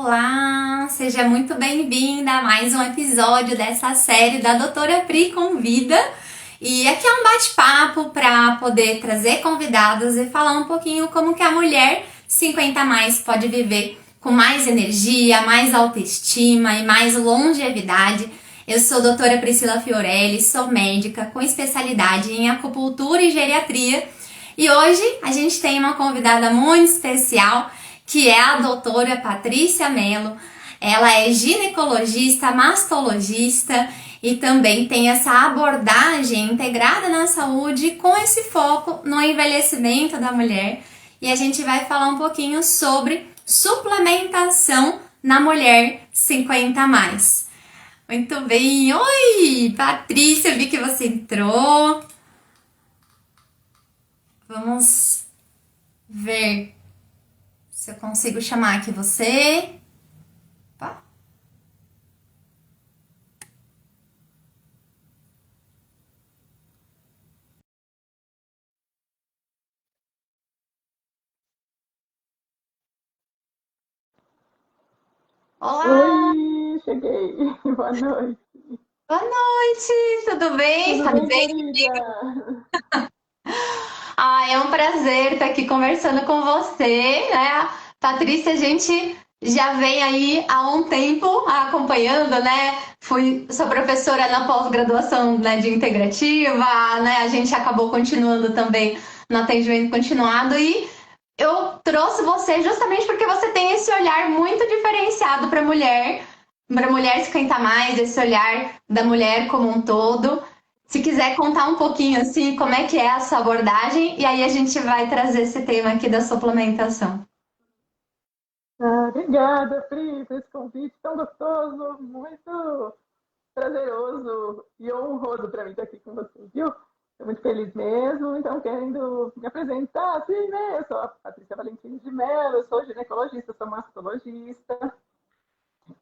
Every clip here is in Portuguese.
Olá, seja muito bem-vinda a mais um episódio dessa série da Doutora Pri Convida. E aqui é um bate-papo para poder trazer convidados e falar um pouquinho como que a mulher 50 a mais pode viver com mais energia, mais autoestima e mais longevidade. Eu sou a doutora Priscila Fiorelli, sou médica com especialidade em acupuntura e geriatria. E hoje a gente tem uma convidada muito especial, que é a doutora Patrícia Mello. Ela é ginecologista, mastologista e também tem essa abordagem integrada na saúde com esse foco no envelhecimento da mulher. E a gente vai falar um pouquinho sobre suplementação na mulher 50 a mais. Muito bem. Oi, Patrícia, eu vi que você entrou. Vamos ver se eu consigo chamar aqui você. Opa. Olá, Oi, cheguei. Boa noite. boa noite, tudo bem? Tudo Tá bem, bem? querida? É um prazer estar aqui conversando com você, né? Patrícia, a gente já vem aí há um tempo acompanhando, né? Sou professora na pós-graduação, né, de integrativa, né? A gente acabou continuando também no atendimento continuado e eu trouxe você justamente porque você tem esse olhar muito diferenciado para mulher 50 mais, esse olhar da mulher como um todo. Se quiser contar um pouquinho assim, como é que é essa abordagem, e aí a gente vai trazer esse tema aqui da suplementação. Obrigada, Pri, por esse convite tão gostoso, muito prazeroso e honroso para mim estar aqui com você, viu? Estou muito feliz mesmo, então querendo me apresentar, assim, né? Eu sou a Patrícia Valentim de Mello, eu sou ginecologista, sou mastologista,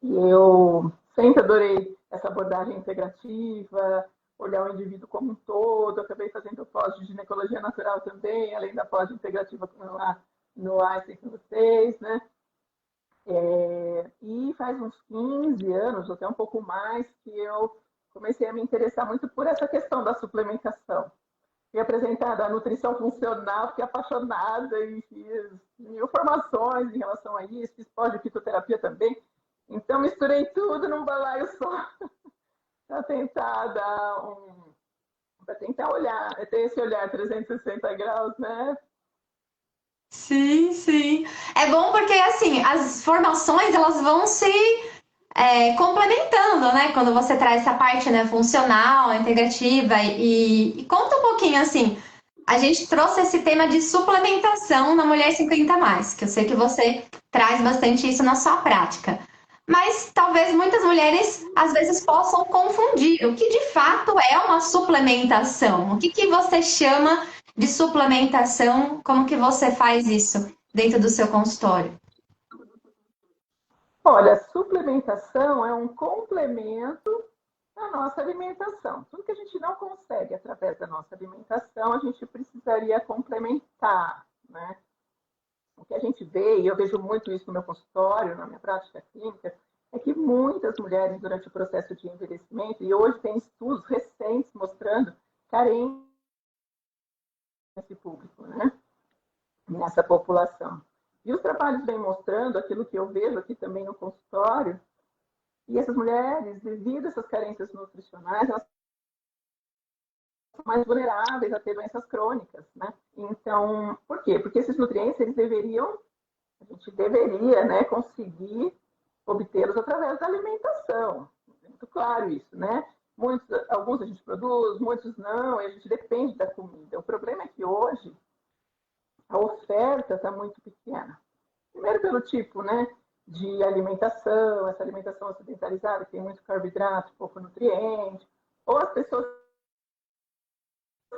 e eu sempre adorei essa abordagem integrativa, olhar o indivíduo como um todo. Eu acabei fazendo pós de ginecologia natural também, além da pós integrativa lá no Einstein com vocês, né? E faz uns 15 anos, até um pouco mais, que eu comecei a me interessar muito por essa questão da suplementação. Fui apresentada a nutrição funcional, fiquei apaixonada e fiz mil formações em relação a isso, fiz pós de fitoterapia também. Então, misturei tudo num balaio só para tentar para tentar olhar, ter esse olhar 360 graus, né? Sim, sim. É bom porque assim, as formações elas vão se complementando, né? Quando você traz essa parte, né, funcional, integrativa e conta um pouquinho assim. A gente trouxe esse tema de suplementação na mulher 50 a mais, que eu sei que você traz bastante isso na sua prática. Mas talvez muitas mulheres às vezes possam confundir o que de fato é uma suplementação. O que que você chama de suplementação? Como que você faz isso dentro do seu consultório? Olha, suplementação é um complemento à nossa alimentação. Tudo que a gente não consegue através da nossa alimentação, a gente precisaria complementar, né? O que a gente vê, e eu vejo muito isso no meu consultório, na minha prática clínica, é que muitas mulheres, durante o processo de envelhecimento, e hoje tem estudos recentes mostrando carência nesse público, né? Nessa população. E os trabalhos vêm mostrando aquilo que eu vejo aqui também no consultório, e essas mulheres, devido a essas carências nutricionais, elas são mais vulneráveis a ter doenças crônicas, né? Então, por quê? Porque esses nutrientes, eles deveriam, a gente deveria, né, conseguir obtê-los através da alimentação. É muito claro isso, né? Muitos, alguns a gente produz, muitos não, e a gente depende da comida. O problema é que hoje a oferta está muito pequena. Primeiro pelo tipo, né, de alimentação, essa alimentação ocidentalizada, que tem muito carboidrato, pouco nutriente, ou as pessoas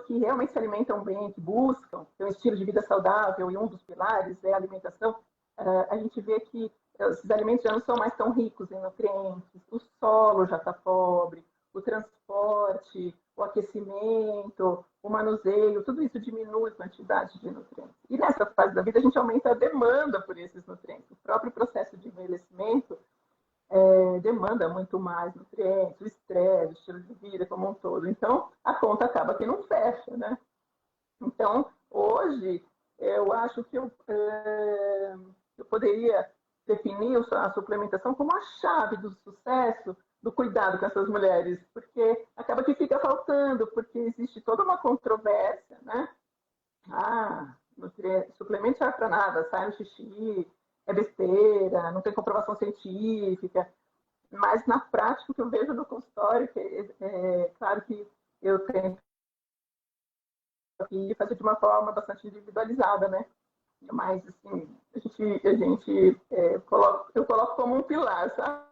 que realmente se alimentam bem, que buscam ter um estilo de vida saudável, e um dos pilares é a alimentação, a gente vê que esses alimentos já não são mais tão ricos em nutrientes, o solo já está pobre, o transporte, o aquecimento, o manuseio, tudo isso diminui a quantidade de nutrientes. E nessa fase da vida a gente aumenta a demanda por esses nutrientes. O próprio processo de envelhecimento demanda muito mais nutrientes, o estresse, o estilo de vida como um todo. Então, a conta acaba que não fecha, né? Então, hoje, eu acho que eu poderia definir a suplementação como a chave do sucesso do cuidado com essas mulheres, porque acaba que fica faltando, porque existe toda uma controvérsia, né? Ah, suplemento serve para nada, sai no xixi, é besteira, não tem comprovação científica. Mas na prática, o que eu vejo no consultório, que claro que eu tento fazer de uma forma bastante individualizada, né? Mas assim, eu coloco como um pilar, sabe?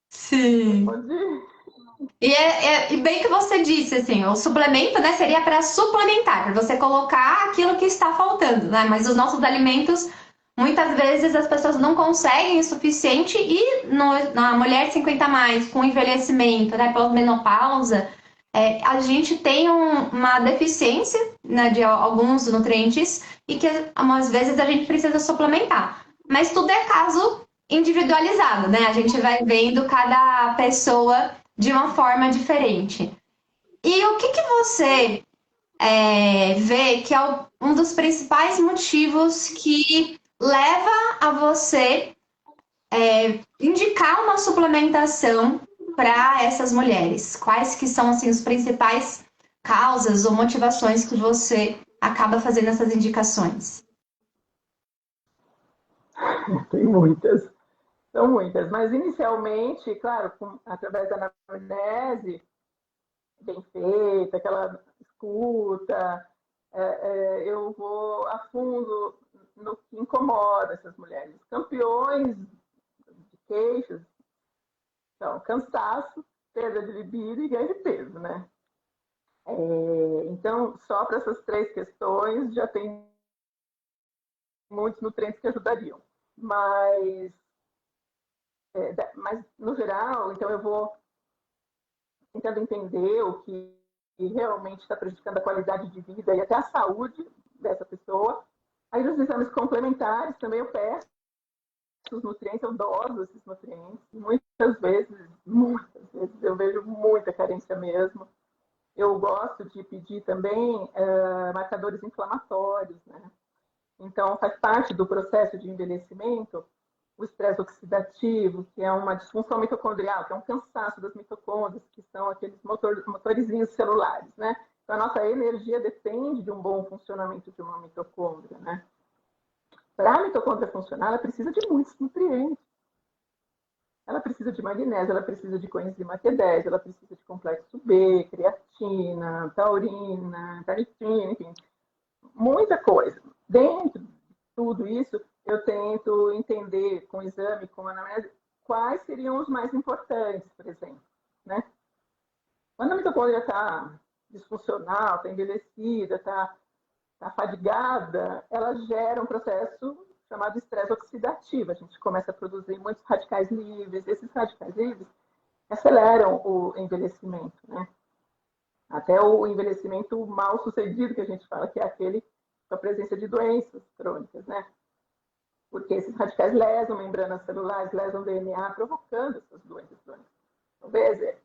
Sim. Onde E bem que você disse, assim, o suplemento, né, seria para suplementar, para você colocar aquilo que está faltando, né? Mas os nossos alimentos, muitas vezes as pessoas não conseguem o suficiente e na mulher de 50 a mais, com envelhecimento, né, pós-menopausa, a gente tem uma deficiência, né, de alguns nutrientes e que às vezes a gente precisa suplementar. Mas tudo é caso individualizado, né? A gente vai vendo cada pessoa de uma forma diferente. E o que você vê que é um dos principais motivos que leva a você indicar uma suplementação para essas mulheres? Quais que são assim, os principais causas ou motivações que você acaba fazendo essas indicações? tem muitas, são muitas, mas inicialmente, claro, através da anamnese bem feita, aquela escuta, eu vou a fundo no que incomoda essas mulheres. Campeões de queixas são cansaço, perda de libido e ganho de peso, né? Então, só para essas três questões já tem muitos nutrientes que ajudariam. Mas no geral, então eu vou tentando entender o que realmente está prejudicando a qualidade de vida e até a saúde dessa pessoa. Aí nos exames complementares também eu peço os nutrientes, eu doso esses nutrientes. Muitas vezes eu vejo muita carência mesmo. Eu gosto de pedir também marcadores inflamatórios, né? Então, faz parte do processo de envelhecimento o estresse oxidativo, que é uma disfunção mitocondrial, que é um cansaço das mitocôndrias, que são aqueles motorizinhos celulares, né? Então, a nossa energia depende de um bom funcionamento de uma mitocôndria, né? Para a mitocôndria funcionar, ela precisa de muitos nutrientes. Ela precisa de magnésio, ela precisa de coenzima Q10, ela precisa de complexo B, creatina, taurina, carnitina, enfim, muita coisa. Dentro de tudo isso, eu tento entender com o exame, com a anamnese, quais seriam os mais importantes, por exemplo, né? Quando a mitocôndria está disfuncional, está envelhecida, está fadigada, ela gera um processo chamado estresse oxidativo. A gente começa a produzir muitos radicais livres. Esses radicais livres aceleram o envelhecimento, né? Até o envelhecimento mal sucedido, que a gente fala, que é aquele com a presença de doenças crônicas, né? Porque esses radicais lesam membranas celulares, lesam DNA, provocando essas doenças crônicas. Talvez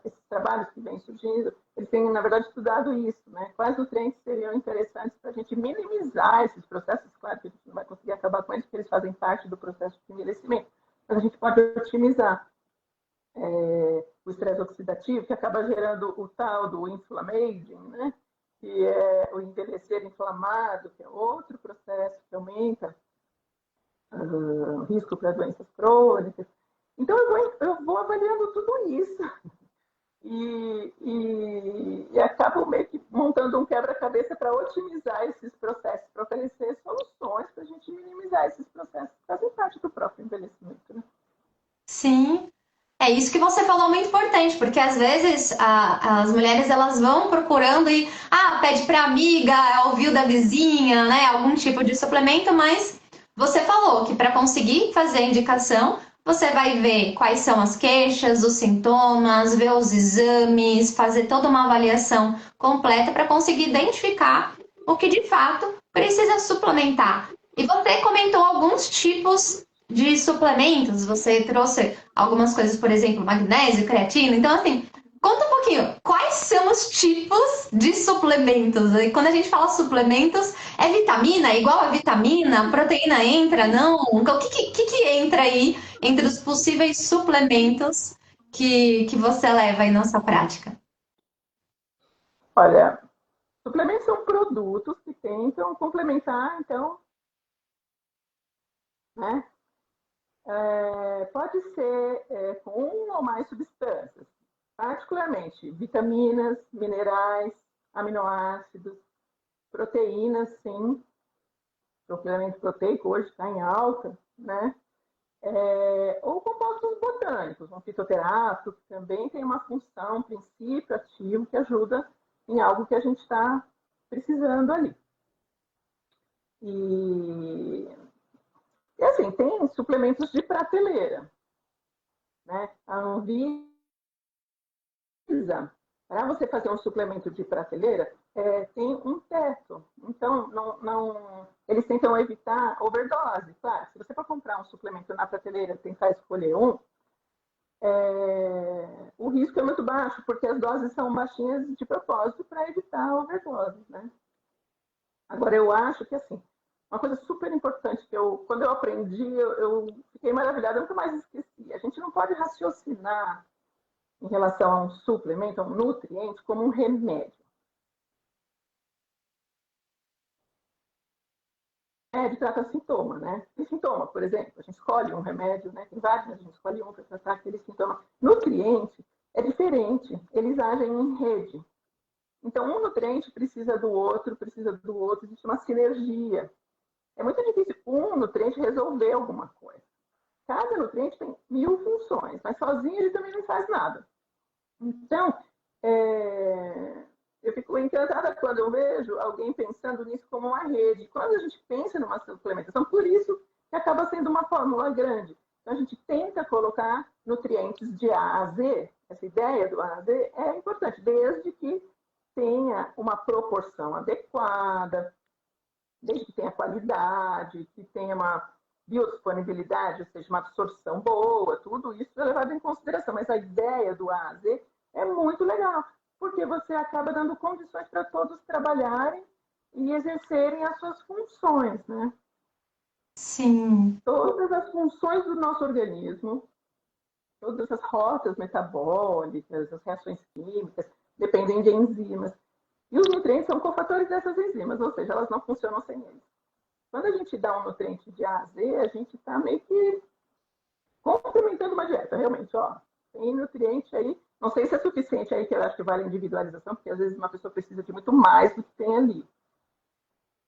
esses trabalhos que vêm surgindo, eles têm, na verdade, estudado isso, né? Quais nutrientes seriam interessantes para a gente minimizar esses processos? Claro que a gente não vai conseguir acabar com eles, porque eles fazem parte do processo de envelhecimento, mas a gente pode otimizar o estresse oxidativo, que acaba gerando o tal do inflammaging, né? Que é o envelhecer inflamado, que é outro processo que aumenta o risco para doenças crônicas. Então, eu vou avaliando tudo isso e acabo meio que montando um quebra-cabeça para otimizar esses processos, para oferecer soluções para a gente minimizar esses processos que fazem parte do próprio envelhecimento, né? Sim. É isso que você falou muito importante, porque às vezes as mulheres elas vão procurando e pede para amiga, ouviu da vizinha, né, algum tipo de suplemento, mas você falou que para conseguir fazer a indicação, você vai ver quais são as queixas, os sintomas, ver os exames, fazer toda uma avaliação completa para conseguir identificar o que de fato precisa suplementar. E você comentou alguns tipos de suplementos, você trouxe algumas coisas, por exemplo, magnésio, creatina. Então, assim, conta um pouquinho, quais são os tipos de suplementos? E quando a gente fala suplementos, é vitamina? É igual a vitamina? Proteína entra? Não? O que entra aí entre os possíveis suplementos que você leva aí na sua prática? Olha, suplementos são produtos que tentam complementar, então, né? Pode ser com uma ou mais substâncias, particularmente vitaminas, minerais, aminoácidos, proteínas, sim. O suplemento proteico hoje está em alta, né? Ou compostos botânicos, um fitoterápico, que também tem uma função, um princípio ativo que ajuda em algo que a gente está precisando ali. E, e assim, tem suplementos de prateleira, né? A Anvisa, para você fazer um suplemento de prateleira, tem um teto. Então, eles tentam evitar overdose. Claro, se você for comprar um suplemento na prateleira, tentar escolher um, o risco é muito baixo, porque as doses são baixinhas de propósito para evitar overdose, né? Agora, eu acho que, assim, uma coisa super importante que quando eu aprendi, eu fiquei maravilhada, eu nunca mais esqueci. A gente não pode raciocinar em relação a um suplemento, a um nutriente, como um remédio. Remédio trata sintoma, né? Tem sintoma, por exemplo, a gente escolhe um remédio, né? Tem vários, mas a gente escolhe um para tratar aquele sintoma. Nutriente é diferente, eles agem em rede. Então, um nutriente precisa do outro, existe uma sinergia. É muito difícil um nutriente resolver alguma coisa. Cada nutriente tem 1000 funções, mas sozinho ele também não faz nada. Então, eu fico encantada quando eu vejo alguém pensando nisso como uma rede. Quando a gente pensa numa suplementação, por isso que acaba sendo uma fórmula grande. Então, a gente tenta colocar nutrientes de A a Z. Essa ideia do A a Z é importante, desde que tenha uma proporção adequada, desde que tenha qualidade, que tenha uma biodisponibilidade, ou seja, uma absorção boa, tudo isso é levado em consideração. Mas a ideia do A a Z é muito legal, porque você acaba dando condições para todos trabalharem e exercerem as suas funções, né? Sim. Todas as funções do nosso organismo, todas as rotas metabólicas, as reações químicas, dependem de enzimas. E os nutrientes são cofatores dessas enzimas, ou seja, elas não funcionam sem eles. Quando a gente dá um nutriente de A a Z, a gente está meio que complementando uma dieta, realmente, ó. Tem nutriente aí, não sei se é suficiente aí, que eu acho que vale a individualização, porque às vezes uma pessoa precisa de muito mais do que tem ali,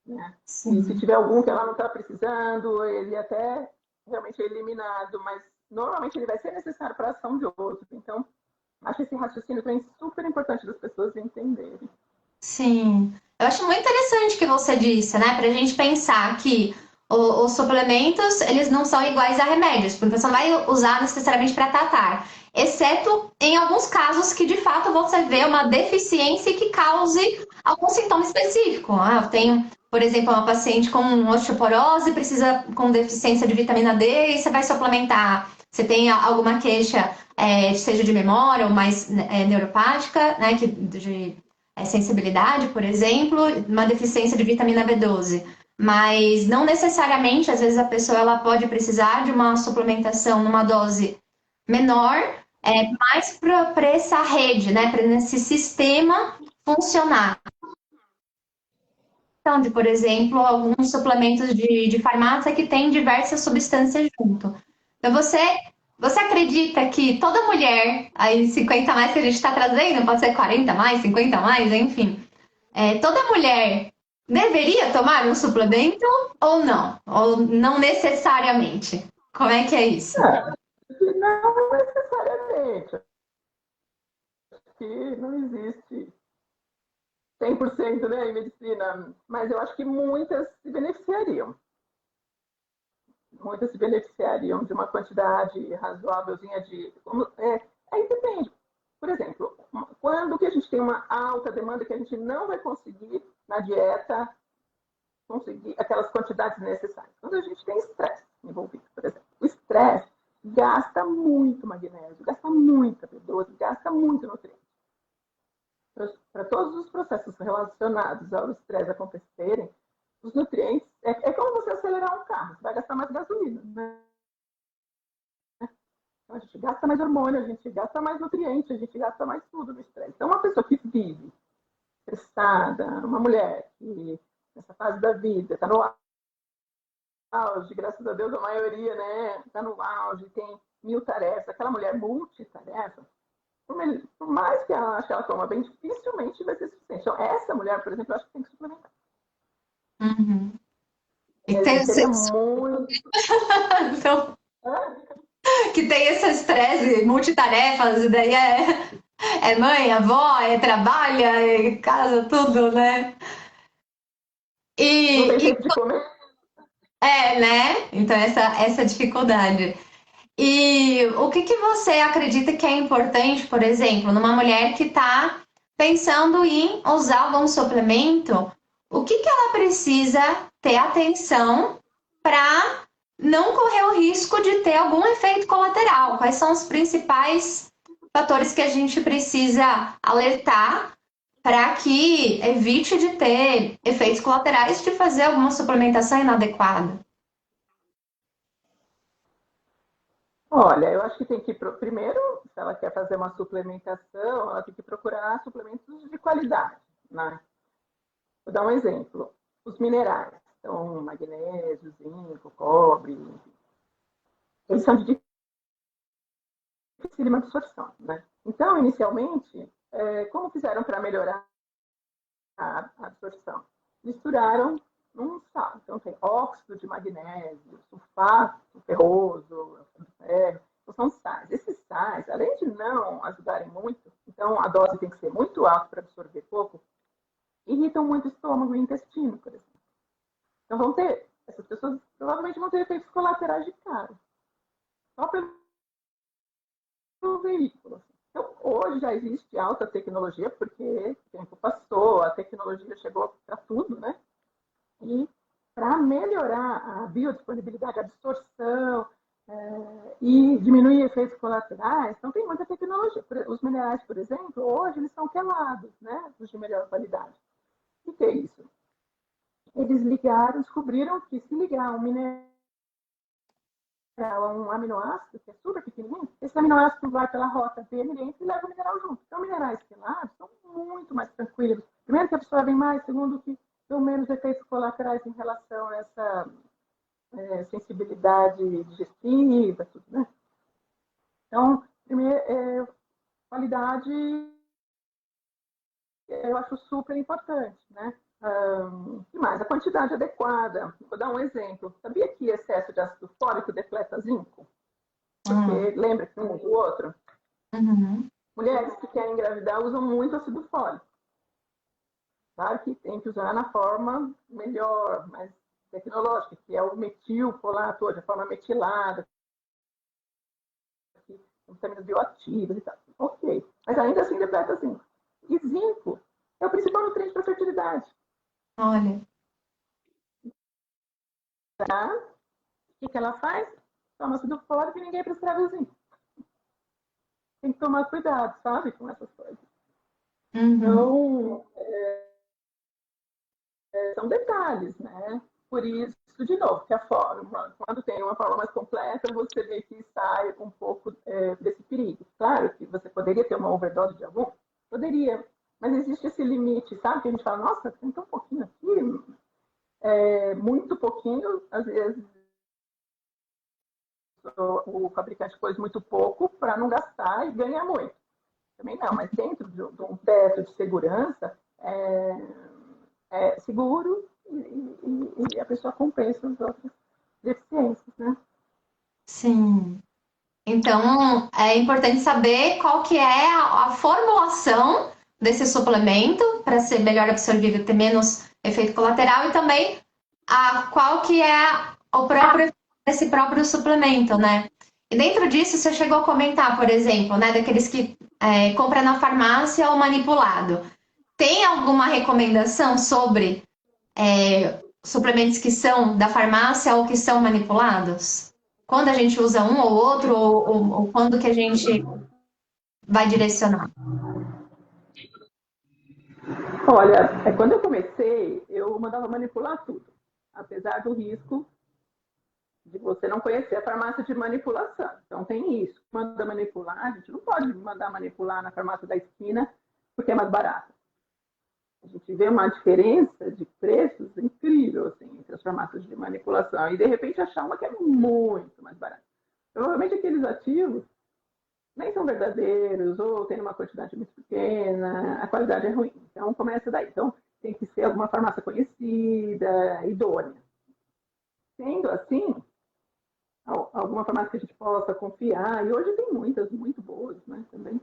né? E se Sim. tiver algum que ela não está precisando, ele até realmente é eliminado, mas normalmente ele vai ser necessário para a ação de outro. Então, acho esse raciocínio também super importante das pessoas entenderem. Sim, eu acho muito interessante o que você disse, né? Pra gente pensar que os suplementos, eles não são iguais a remédios, porque você não vai usar necessariamente para tratar, exceto em alguns casos que de fato você vê uma deficiência que cause algum sintoma específico. Ah, eu tenho, por exemplo, uma paciente com osteoporose, precisa com deficiência de vitamina D e você vai suplementar. Você tem alguma queixa, seja de memória ou mais neuropática, né? De sensibilidade, por exemplo, uma deficiência de vitamina B12. Mas não necessariamente, às vezes a pessoa ela pode precisar de uma suplementação numa dose menor, mais para essa rede, né, para esse sistema funcionar. Então, de, por exemplo, alguns suplementos de farmácia que tem diversas substâncias junto. Então, você acredita que toda mulher, aí 50 mais que a gente está trazendo, pode ser 40 mais, 50 mais, enfim, toda mulher deveria tomar um suplemento ou não? Ou não necessariamente? Como é que é isso? Não necessariamente, que não existe 100%, né, em medicina, mas eu acho que muitas se beneficiariam. Muitas se beneficiariam de uma quantidade razoávelzinha de. Aí depende. Por exemplo, quando que a gente tem uma alta demanda que a gente não vai conseguir na dieta conseguir aquelas quantidades necessárias? Quando a gente tem estresse envolvido, por exemplo. estresse, gasta muito magnésio, gasta muita B12, gasta muito nutriente. Para todos os processos relacionados ao estresse acontecerem, os nutrientes, é como você acelerar um carro, você vai gastar mais gasolina, né? Então, a gente gasta mais hormônio, a gente gasta mais nutrientes, a gente gasta mais tudo no estresse. Então, uma pessoa que vive estressada, uma mulher que nessa fase da vida está no auge, graças a Deus a maioria, né, está no auge, tem 1000 tarefas, aquela mulher multitarefa, por mais que ela ache que ela toma bem, dificilmente vai ser suficiente. Então, essa mulher, por exemplo, eu acho que tem que suplementar. Uhum. E tem seria muito... então, que tem esse estresse, multitarefas, e daí é mãe, avó, é trabalha, é casa, tudo, né? Não tem E tempo de comer. né? Então, essa dificuldade. E o que você acredita que é importante, por exemplo, numa mulher que está pensando em usar algum suplemento, o que ela precisa ter atenção para não correr o risco de ter algum efeito colateral? Quais são os principais fatores que a gente precisa alertar para que evite de ter efeitos colaterais de fazer alguma suplementação inadequada? Olha, eu acho que tem que, primeiro, se ela quer fazer uma suplementação, ela tem que procurar suplementos de qualidade, né? Vou dar um exemplo. Os minerais, então magnésio, zinco, cobre, eles são de difícil absorção, né? Então, inicialmente, como fizeram para melhorar a absorção? Misturaram num sal. Então, tem óxido de magnésio, sulfato ferroso, ferro. Então, são sais. Esses sais, além de não ajudarem muito, então a dose tem que ser muito alta para absorver pouco, irritam muito o estômago e o intestino, por exemplo. Então, essas pessoas provavelmente vão ter efeitos colaterais de cara. Só pelo veículo. Então, hoje já existe alta tecnologia, porque o tempo passou, a tecnologia chegou para tudo, né? E para melhorar a biodisponibilidade, a absorção e diminuir efeitos colaterais, então tem muita tecnologia. Os minerais, por exemplo, hoje eles são quelados, né? Os de melhor qualidade. O que é isso? Eles descobriram que se ligar um mineral a um aminoácido, que é super pequenininho, esse aminoácido vai pela rota dele e leva o mineral junto. Então, minerais quelados são muito mais tranquilos. Primeiro, que absorvem mais. Segundo, que dão menos efeitos colaterais em relação a essa sensibilidade digestiva, tudo, né? Então, primeiro, qualidade eu acho super importante, né? Que mais? A quantidade adequada. Vou dar um exemplo. Sabia que excesso de ácido fólico depleta zinco? Porque lembra que um do outro? Uhum. Mulheres que querem engravidar usam muito ácido fólico. Claro que tem que usar na forma melhor, mais tecnológica, que é o metilfolato, hoje, a forma metilada, vitaminas bioativas e tal. Ok. Mas ainda assim depleta zinco. E zinco é o principal nutriente para a fertilidade. Olha. Tá? O que ela faz? Toma ácido fólico e ninguém prescreve o zinco. Tem que tomar cuidado, sabe, com essas coisas. Uhum. Então, são detalhes, né? Por isso, de novo, que a forma, quando tem uma forma mais completa, você vê que sai um pouco desse perigo. Claro que você poderia ter uma overdose de algum, poderia, mas existe esse limite, sabe? Que a gente fala, nossa, tem tão pouquinho aqui, muito pouquinho, às vezes o fabricante pôs muito pouco para não gastar e ganhar muito. Também não, mas dentro de um teto de segurança, é seguro e a pessoa compensa as outras deficiências, né? Sim. Então, é importante saber qual que é a formulação desse suplemento para ser melhor absorvido, ter menos efeito colateral e também qual que é o próprio esse próprio suplemento, né? E dentro disso, você chegou a comentar, por exemplo, né, daqueles que compra na farmácia ou manipulado. Tem alguma recomendação sobre suplementos que são da farmácia ou que são manipulados? quando a gente usa um ou outro, ou quando que a gente vai direcionar? Olha, quando eu comecei, eu mandava manipular tudo, apesar do risco de você não conhecer a farmácia de manipulação. Então tem isso. Manda manipular, a gente não pode mandar manipular na farmácia da esquina porque é mais barato. A gente vê uma diferença de preços incrível assim, entre as farmácias de manipulação e de repente achar uma que é muito mais barata. Provavelmente aqueles ativos nem são verdadeiros ou tem uma quantidade muito pequena, a qualidade é ruim. Então começa daí. Então tem que ser alguma farmácia conhecida, idônea. Sendo assim, alguma farmácia que a gente possa confiar, e hoje tem muitas muito boas, né, também.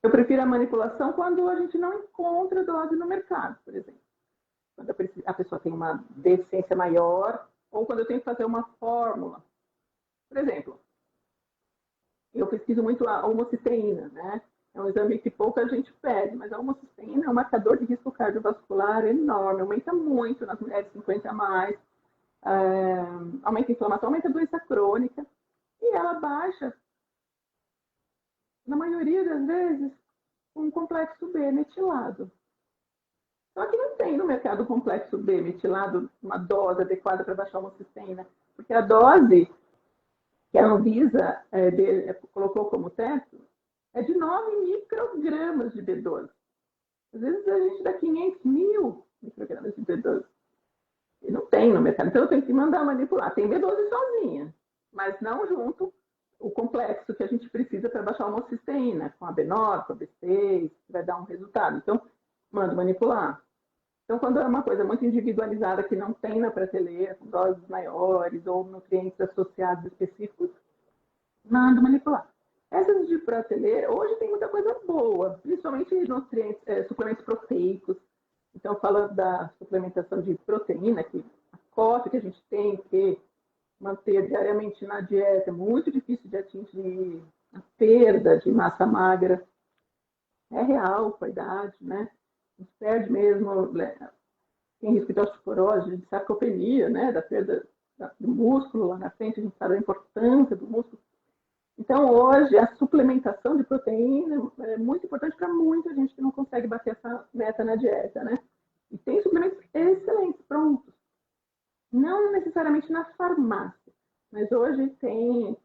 Eu prefiro a manipulação quando a gente não encontra dose no mercado, por exemplo. Quando a pessoa tem uma deficiência maior, ou quando eu tenho que fazer uma fórmula. Por exemplo, eu pesquiso muito a homocisteína, né? É um exame que pouca gente pede, mas a homocisteína é um marcador de risco cardiovascular enorme, aumenta muito nas mulheres 50 a mais, aumenta a inflamação, aumenta a doença crônica, e ela baixa, na maioria das vezes, com um complexo B metilado. Só que não tem no mercado complexo B metilado uma dose adequada para baixar a homocisteína, porque a dose que a Anvisa colocou como teto é de 9 microgramas de B12. Às vezes a gente dá 500 mil microgramas de B12. E não tem no mercado. Então eu tenho que mandar manipular. Tem B12 sozinha, mas não junto o complexo que a gente precisa para baixar a homocisteína, com a B9, com a B6, que vai dar um resultado. Então, mando manipular. Então, quando é uma coisa muito individualizada que não tem na prateleira, com doses maiores ou nutrientes associados específicos, mando manipular. Essas de prateleira, hoje tem muita coisa boa, principalmente nutrientes, suplementos proteicos. Então, falando da suplementação de proteína, que a cota que a gente tem que manter diariamente na dieta, é muito difícil de atingir a perda de massa magra. É real com a idade, né? A gente perde mesmo, tem risco de osteoporose, de sarcopenia, né? Da perda do músculo lá na frente, a gente sabe a importância do músculo. Então, hoje, a suplementação de proteína é muito importante para muita gente que não consegue bater essa meta na dieta, né? E tem suplementos excelentes, prontos. Não necessariamente na farmácia, mas hoje tem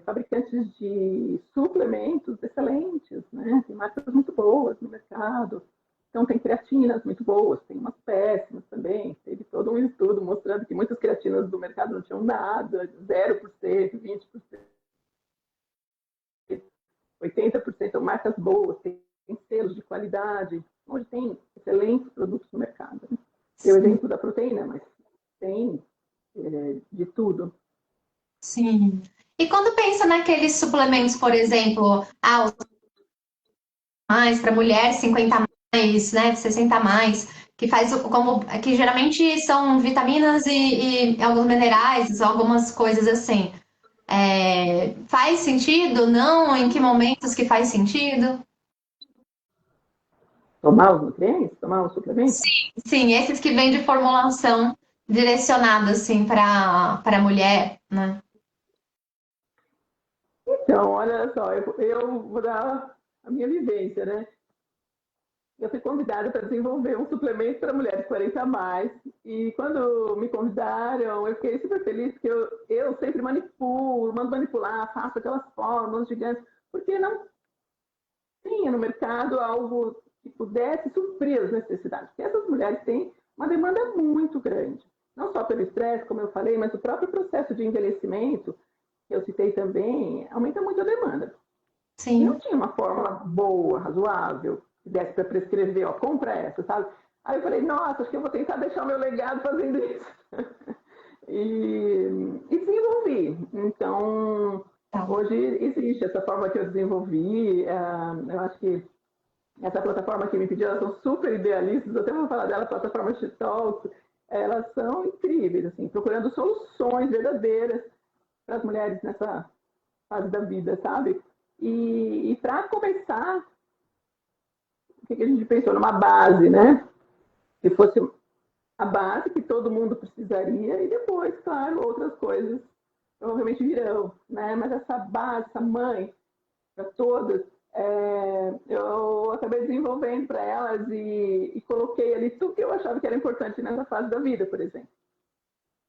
fabricantes de suplementos excelentes, né? Tem marcas muito boas no mercado. Então, tem creatinas muito boas, tem umas péssimas também. Teve todo um estudo mostrando que muitas creatinas do mercado não tinham nada, 0%, 20%. 80% são marcas boas, tem selos de qualidade, onde tem excelentes produtos no mercado. Né? Tem o exemplo da proteína, mas tem de tudo. Sim. E quando pensa naqueles suplementos, por exemplo, os mais para mulher 50 a mais, né, 60 a mais, que faz como que geralmente são vitaminas e alguns minerais, algumas coisas assim. Faz sentido? Não? Em que momentos que faz sentido? Tomar os nutrientes, tomar os suplementos? Sim, esses que vêm de formulação direcionada assim para mulher, né? Então, olha só, eu vou dar a minha vivência, né? Eu fui convidada para desenvolver um suplemento para mulheres 40 a mais. E quando me convidaram, eu fiquei super feliz, porque eu sempre manipulo, mando manipular, faço aquelas fórmulas gigantes, porque não tinha no mercado algo que pudesse suprir as necessidades. Porque essas mulheres têm uma demanda muito grande. Não só pelo estresse, como eu falei, mas o próprio processo de envelhecimento, que eu citei também, aumenta muito a demanda. E não Sim. tinha uma fórmula boa, razoável, que desse para prescrever, ó, compra essa, sabe? Aí eu falei, nossa, acho que eu vou tentar deixar o meu legado fazendo isso. e desenvolvi. Então, Tá. hoje existe essa forma que eu desenvolvi. Eu acho que essa plataforma que me pediu, elas são super idealistas, até vou falar dela, plataforma Talks, elas são incríveis, assim, procurando soluções verdadeiras para as mulheres nessa fase da vida, sabe? E para começar, o que a gente pensou? Numa base, né? Que fosse a base que todo mundo precisaria e depois, claro, outras coisas provavelmente virão, né? Mas essa base, essa mãe para todas, eu acabei desenvolvendo para elas e coloquei ali tudo que eu achava que era importante nessa fase da vida, por exemplo,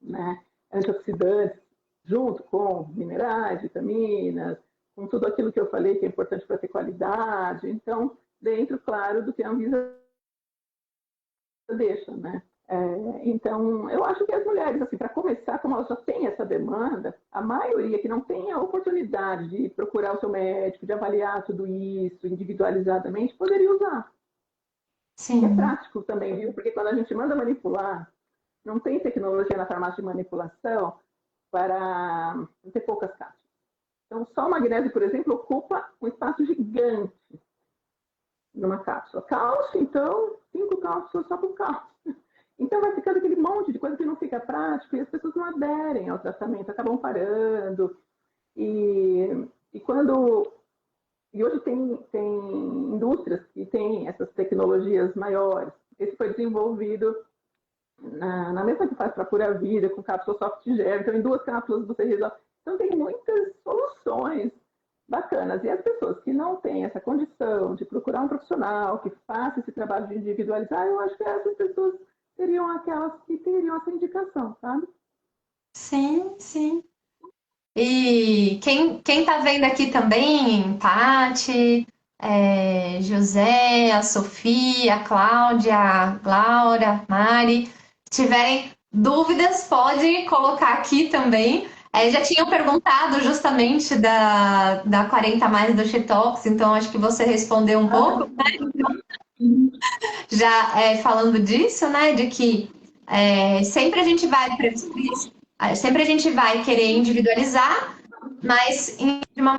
né? Antioxidantes, junto com minerais, vitaminas, com tudo aquilo que eu falei que é importante para ter qualidade. Então, dentro, claro, do que a Anvisa deixa, né? Então, eu acho que as mulheres, assim, para começar, como elas já têm essa demanda, a maioria que não tem a oportunidade de procurar o seu médico, de avaliar tudo isso individualizadamente, poderia usar. E é Sim. prático também, viu? Porque quando a gente manda manipular, não tem tecnologia na farmácia de manipulação para não ter poucas cápsulas. Então, só o magnésio, por exemplo, ocupa um espaço gigante numa cápsula. Cálcio, então, 5 cápsulas só por cálcio. Então vai ficando aquele monte de coisa que não fica prático e as pessoas não aderem ao tratamento, acabam parando. E quando. E hoje tem indústrias que têm essas tecnologias maiores. Esse foi desenvolvido na mesma que faz para pura vida, com cápsula soft gel. Então, em 2 cápsulas você resolve. Então, tem muitas soluções bacanas. E as pessoas que não têm essa condição de procurar um profissional que faça esse trabalho de individualizar, eu acho que essas pessoas seriam aquelas que teriam essa indicação, sabe? Sim, sim. E quem tá vendo aqui também, Tati, José, a Sofia, a Cláudia, a Laura, a Mari, se tiverem dúvidas, pode colocar aqui também. Já tinham perguntado justamente da 40 mais do Xitox, então acho que você respondeu um pouco, já falando disso, né, de que sempre a gente vai sempre a gente vai querer individualizar, mas de uma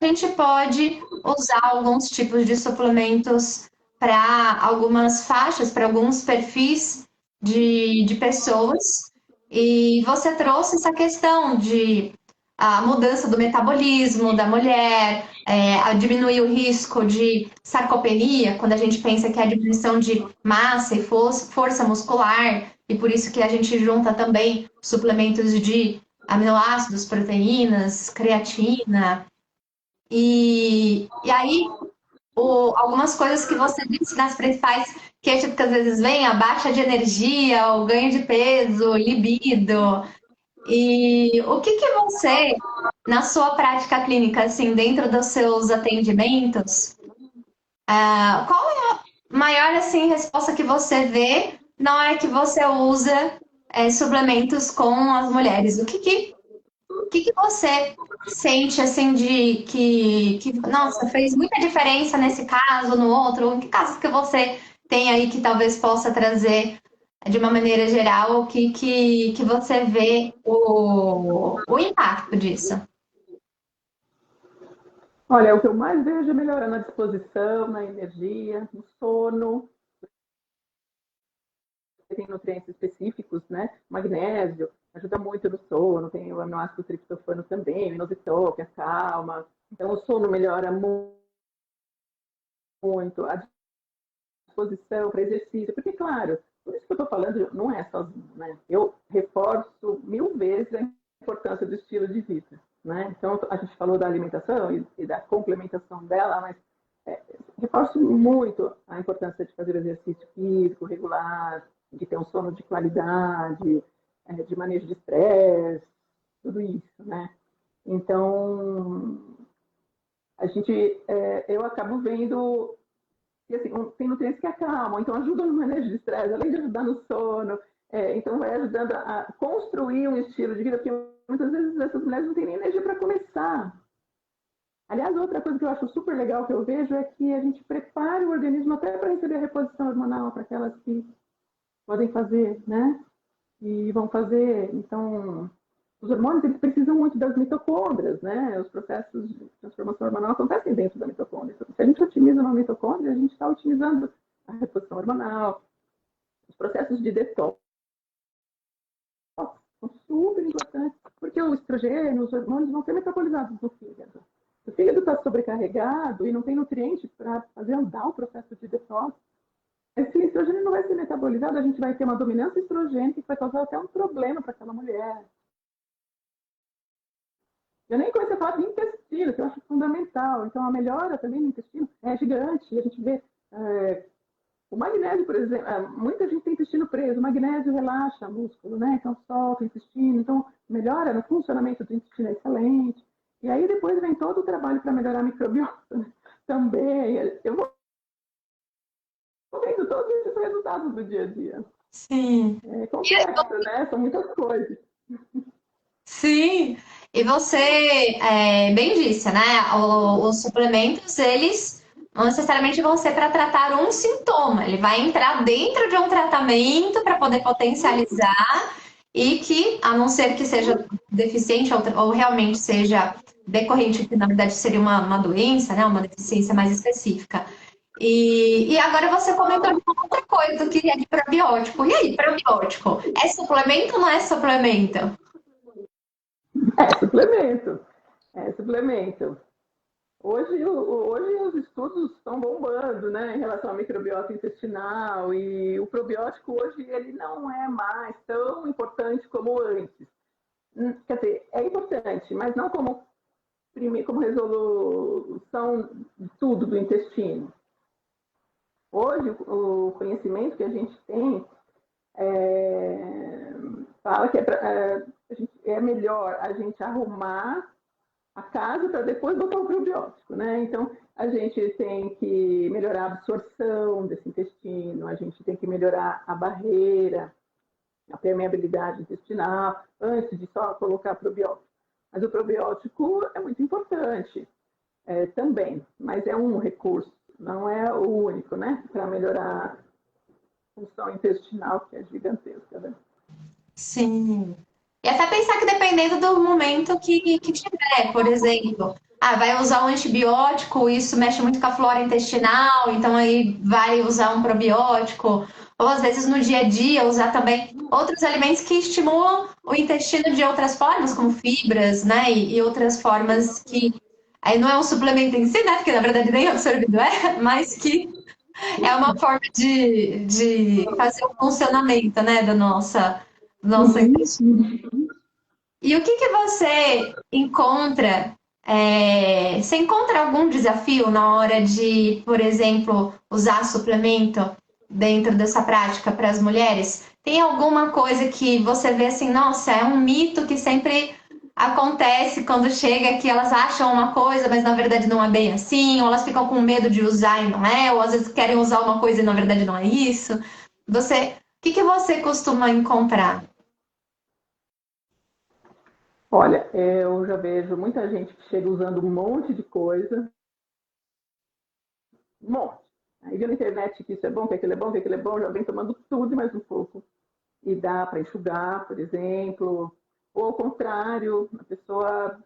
a gente pode usar alguns tipos de suplementos para algumas faixas, para alguns perfis de pessoas. E você trouxe essa questão de a mudança do metabolismo da mulher, a diminuir o risco de sarcopenia, quando a gente pensa que é a diminuição de massa e força muscular, e por isso que a gente junta também suplementos de aminoácidos, proteínas, creatina. E aí, algumas coisas que você disse nas principais queixas que às vezes vem, a baixa de energia, o ganho de peso, libido. E o que que você, na sua prática clínica, assim, dentro dos seus atendimentos, qual é a maior, assim, resposta que você vê na hora que você usa suplementos com as mulheres? O que que você sente assim nossa, fez muita diferença nesse caso, no outro? Em que casos que você tem aí que talvez possa trazer de uma maneira geral que você vê o impacto disso? Olha, o que eu mais vejo é melhorar na disposição, na energia, no sono. Tem nutrientes específicos, né? Magnésio ajuda muito no sono, tem o aminoácido triptofano também, o inositol, que acalma. Então, o sono melhora muito, a disposição para exercício, porque, claro, por isso que eu estou falando, não é sozinho, né? Eu reforço 1000 vezes a importância do estilo de vida, né? Então, a gente falou da alimentação e da complementação dela, mas reforço muito a importância de fazer exercício físico regular, de ter um sono de qualidade, de manejo de estresse, tudo isso, né? Então, eu acabo vendo que assim, tem nutrientes que acalmam, então ajudam no manejo de estresse, além de ajudar no sono, então vai ajudando a construir um estilo de vida, porque muitas vezes essas mulheres não têm nem energia para começar. Aliás, outra coisa que eu acho super legal que eu vejo é que a gente prepara o organismo até para receber a reposição hormonal para aquelas que podem fazer, né? E vão fazer. Então, os hormônios eles precisam muito das mitocôndrias, né? Os processos de transformação hormonal acontecem dentro da mitocôndria. Então, se a gente otimiza uma mitocôndria, a gente está otimizando a reposição hormonal. Os processos de detox são super importantes, porque o estrogênio, os hormônios vão ser metabolizados no fígado. Se o fígado está sobrecarregado e não tem nutrientes para fazer andar o processo de detox, esse estrogênio não vai ser metabolizado, a gente vai ter uma dominância estrogênica que vai causar até um problema para aquela mulher. Eu nem comecei a falar de intestino, que eu acho fundamental. Então, a melhora também no intestino é gigante. A gente vê o magnésio, por exemplo, muita gente tem intestino preso. O magnésio relaxa o músculo, né? Então, solta o intestino. Então, melhora no funcionamento do intestino, é excelente. E aí, depois vem todo o trabalho para melhorar a microbiota, né? Também. Eu vou vendo todos esses resultados do dia a dia. Sim. É complexo, né? São muitas coisas. Sim, e você bem disse, né? Os suplementos, eles não necessariamente vão ser para tratar um sintoma, ele vai entrar dentro de um tratamento para poder potencializar e que, a não ser que seja deficiente ou realmente seja decorrente, que na verdade seria uma doença, né? Uma deficiência mais específica. E agora você comentou de uma outra coisa que é de probiótico. E aí, probiótico? É suplemento ou não é suplemento? É suplemento. É suplemento. Hoje os estudos estão bombando, né, em relação à microbiota intestinal e o probiótico hoje ele não é mais tão importante como antes. Quer dizer, é importante, mas não como resolução de tudo do intestino. Hoje o conhecimento que a gente tem fala que é melhor a gente arrumar a casa para depois botar o probiótico, né? Então, a gente tem que melhorar a absorção desse intestino, a gente tem que melhorar a barreira, a permeabilidade intestinal, antes de só colocar probiótico. Mas o probiótico é muito importante também, mas é um recurso, não é o único, né? Para melhorar a função intestinal, que é gigantesca, né? Sim. E até pensar que dependendo do momento que tiver, por exemplo, vai usar um antibiótico, isso mexe muito com a flora intestinal, então aí vai usar um probiótico, ou às vezes no dia a dia usar também outros alimentos que estimulam o intestino de outras formas, como fibras, né? E outras formas que aí não é um suplemento em si, né? Porque na verdade nem absorvido é, mas que é uma forma de fazer o funcionamento, né, do nosso intestino. E o que você encontra? Você encontra algum desafio na hora de, por exemplo, usar suplemento dentro dessa prática para as mulheres? Tem alguma coisa que você vê assim, nossa, é um mito que sempre acontece quando chega que elas acham uma coisa, mas na verdade não é bem assim, ou elas ficam com medo de usar e não é, ou às vezes querem usar uma coisa e na verdade não é isso. O que você costuma encontrar? Olha, eu já vejo muita gente que chega usando um monte de coisa, um monte. Aí vê na internet que isso é bom, que aquilo é bom, que aquilo é bom, já vem tomando tudo e mais um pouco. E dá para enxugar, por exemplo. Ou ao contrário, a pessoa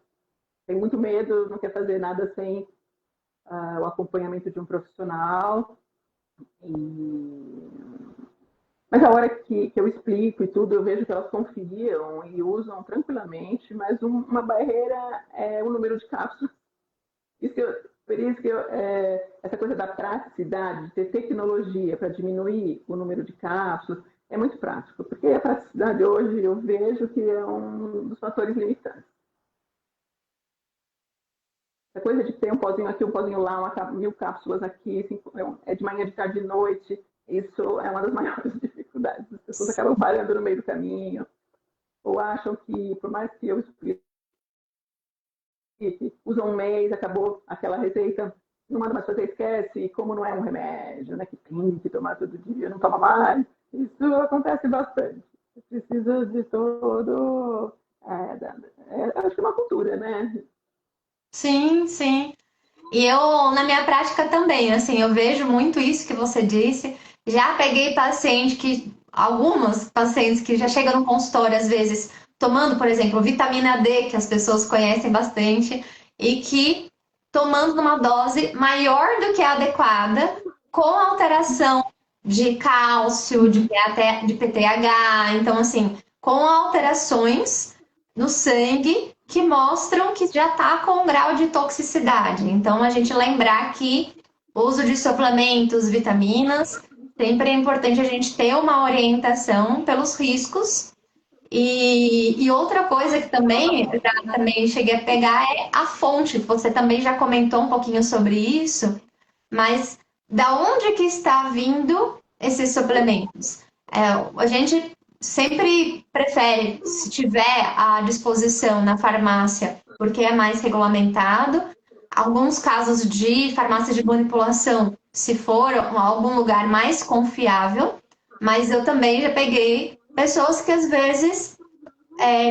tem muito medo, não quer fazer nada sem o acompanhamento de um profissional. Mas a hora que eu explico e tudo, eu vejo que elas confiam e usam tranquilamente, mas uma barreira é o número de cápsulas. Por isso que essa coisa da praticidade, de ter tecnologia para diminuir o número de cápsulas, é muito prático, porque a praticidade hoje eu vejo que é um dos fatores limitantes. Essa coisa de ter um pozinho aqui, um pozinho lá, 1000 cápsulas aqui, é de manhã, de tarde, de noite, isso é uma das maiores dificuldades. As pessoas acabam parando no meio do caminho, ou acham que, por mais que eu explique, usa um mês, acabou aquela receita, não manda mais fazer, esquece, como não é um remédio, né, que tem que tomar todo dia, não toma mais. Isso acontece bastante. Precisa de todo. Acho que é uma cultura, né? Sim, sim. E eu, na minha prática também, assim, eu vejo muito isso que você disse. Já peguei algumas pacientes que já chegam no consultório, às vezes, tomando, por exemplo, vitamina D, que as pessoas conhecem bastante, e que tomando numa dose maior do que a adequada, com alteração de cálcio, de PTH, então, assim, com alterações no sangue que mostram que já está com um grau de toxicidade. Então, a gente lembrar que o uso de suplementos, vitaminas, sempre é importante a gente ter uma orientação pelos riscos. E outra coisa que também, eu já também cheguei a pegar é a fonte. Você também já comentou um pouquinho sobre isso, mas da onde que está vindo esses suplementos? A gente sempre prefere, se tiver à disposição na farmácia, porque é mais regulamentado. Alguns casos de farmácia de manipulação, se for algum lugar mais confiável, mas eu também já peguei pessoas que às vezes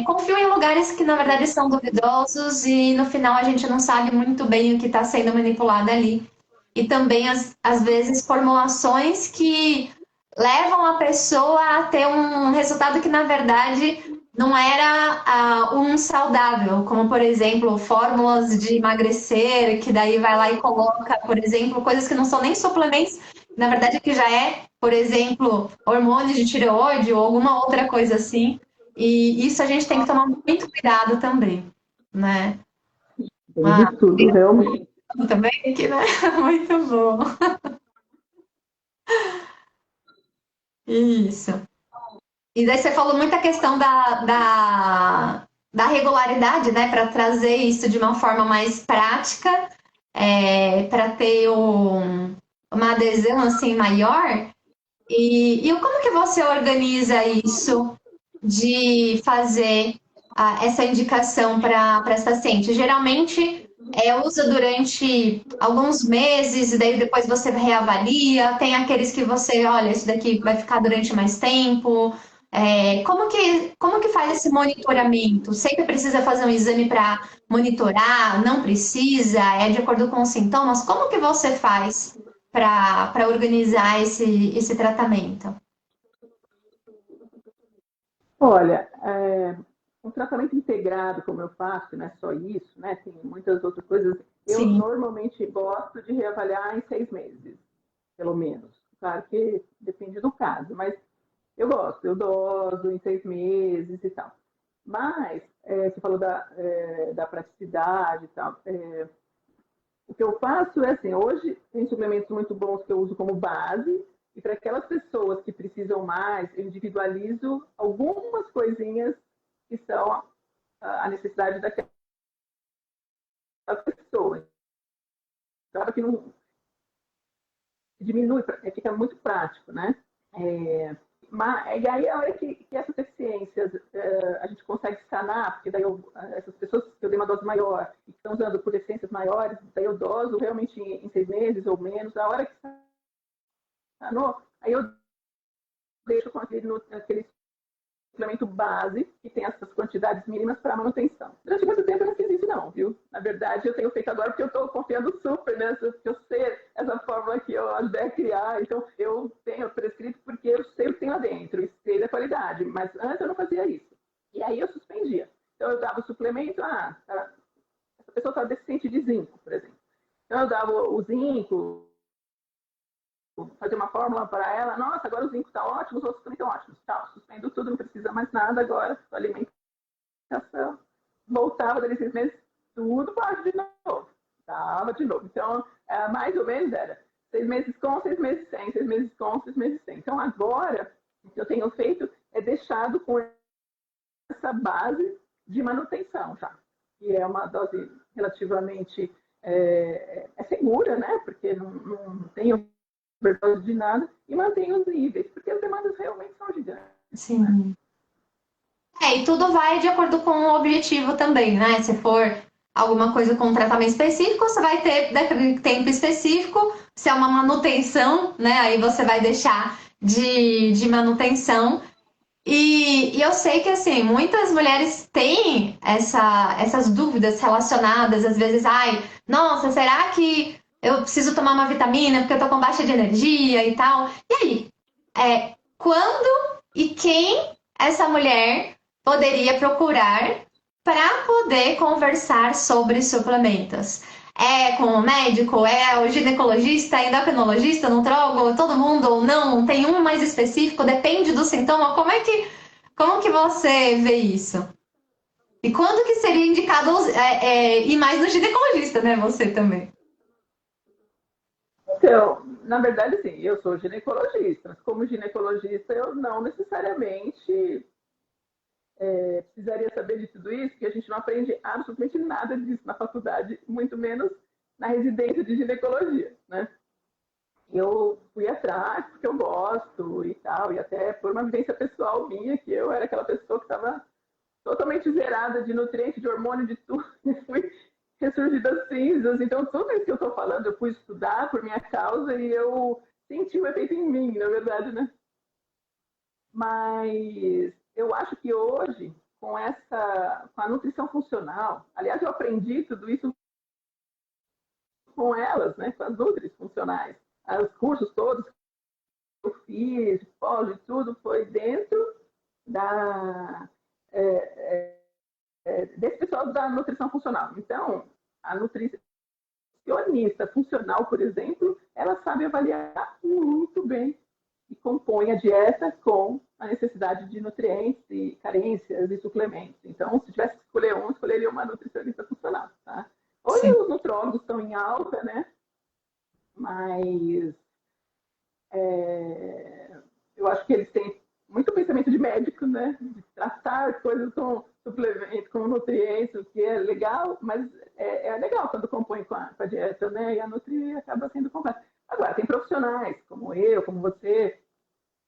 confiam em lugares que na verdade são duvidosos e no final a gente não sabe muito bem o que está sendo manipulado ali. E também, às vezes, formulações que levam a pessoa a ter um resultado que, na verdade, não era um saudável, como, por exemplo, fórmulas de emagrecer, que daí vai lá e coloca, por exemplo, coisas que não são nem suplementos, na verdade, que já é, por exemplo, hormônio de tireoide ou alguma outra coisa assim. E isso a gente tem que tomar muito cuidado também, né? Tem de tudo, realmente. Também aqui, né? Muito bom. Isso. E daí você falou muita questão da regularidade, né? Para trazer isso de uma forma mais prática, para ter uma adesão assim maior. E como que você organiza isso de fazer essa indicação para essa paciente? Geralmente usa durante alguns meses e daí depois você reavalia. Tem aqueles que você, olha, esse daqui vai ficar durante mais tempo. Como que faz esse monitoramento? Sempre precisa fazer um exame para monitorar? Não precisa? É de acordo com os sintomas? Como que você faz para organizar esse tratamento? Olha, um tratamento integrado, como eu faço, não é só isso, né? Tem muitas outras coisas. Eu Sim. normalmente gosto de reavaliar em 6 meses, pelo menos. Claro que depende do caso, mas eu doso em 6 meses e tal. Mas, você falou da praticidade e tal. O que eu faço é assim, hoje tem suplementos muito bons que eu uso como base, e para aquelas pessoas que precisam mais, eu individualizo algumas coisinhas que são a necessidade daquela pessoa. Claro que não diminui, fica muito prático, né? E aí, a hora que essas deficiências a gente consegue sanar, porque daí essas pessoas que eu dei uma dose maior e que estão usando por deficiências maiores, daí eu doso realmente em 6 meses ou menos. A hora que sanou, aí eu deixo com aquele suplemento base, que tem essas quantidades mínimas para manutenção. Durante muito tempo eu não fiz isso não, viu? Na verdade, eu tenho feito agora porque eu estou confiando super nessa, porque eu sei essa fórmula que eu ajudei a criar, então eu tenho prescrito porque eu sei o que tem lá dentro, e sei da qualidade, mas antes eu não fazia isso. E aí eu suspendia. Então eu dava o suplemento, essa pessoa está deficiente de zinco, por exemplo. Então eu dava o zinco, fazer uma fórmula para ela, nossa, agora o zinco está ótimo, os outros também estão ótimos. Tá, suspendo tudo, não precisa mais nada agora, alimentação. Voltava dali 6 meses, tudo baixo de novo. Tava de novo. Então, mais ou menos era 6 meses com, 6 meses sem, 6 meses com, 6 meses sem. Então, agora, o que eu tenho feito é deixado com essa base de manutenção já. Que é uma dose relativamente segura, né? Porque não tem overdose de nada, e mantém os níveis, porque as demandas realmente são gigantes. Sim. Né? E tudo vai de acordo com o objetivo também, né? Se for alguma coisa com um tratamento específico, você vai ter daquele tempo específico. Se é uma manutenção, né? Aí você vai deixar de manutenção. E eu sei que, assim, muitas mulheres têm essas dúvidas relacionadas, às vezes, ai, nossa, será que eu preciso tomar uma vitamina porque eu tô com baixa de energia e tal? E aí, quando e quem essa mulher poderia procurar para poder conversar sobre suplementos? É com o médico, é o ginecologista, endocrinologista, nutrólogo, todo mundo ou não? Tem um mais específico? Depende do sintoma? Como que você vê isso? E quando que seria indicado ir mais no ginecologista, né? Você também. Então, na verdade, sim, eu sou ginecologista, mas como ginecologista eu não necessariamente precisaria saber de tudo isso, porque a gente não aprende absolutamente nada disso na faculdade, muito menos na residência de ginecologia, né? Eu fui atrás porque eu gosto e tal, e até por uma vivência pessoal minha, que eu era aquela pessoa que estava totalmente zerada de nutrientes, de hormônio, de tudo, e fui ressurgir das cinzas. Então, tudo isso que eu estou falando, eu fui estudar por minha causa e eu senti o efeito em mim, na verdade, né? Mas eu acho que hoje, com a nutrição funcional, aliás, eu aprendi tudo isso com elas, né? Com as nutris funcionais. Os cursos todos que eu fiz, pós e tudo, foi dentro da, é, desse pessoal da nutrição funcional. Então, a nutricionista funcional, por exemplo, ela sabe avaliar muito bem e compõe a dieta com a necessidade de nutrientes e carências e suplementos. Então, se tivesse que escolher um, escolheria uma nutricionista funcional. Tá? Hoje Sim. os nutrólogos estão em alta, né? Mas eu acho que eles têm muito pensamento de médico, né? De tratar coisas com suplementos, com nutrientes, o que é legal, mas é legal quando compõe com a dieta, né? E a nutri acaba sendo completa. Agora, tem profissionais como eu, como você,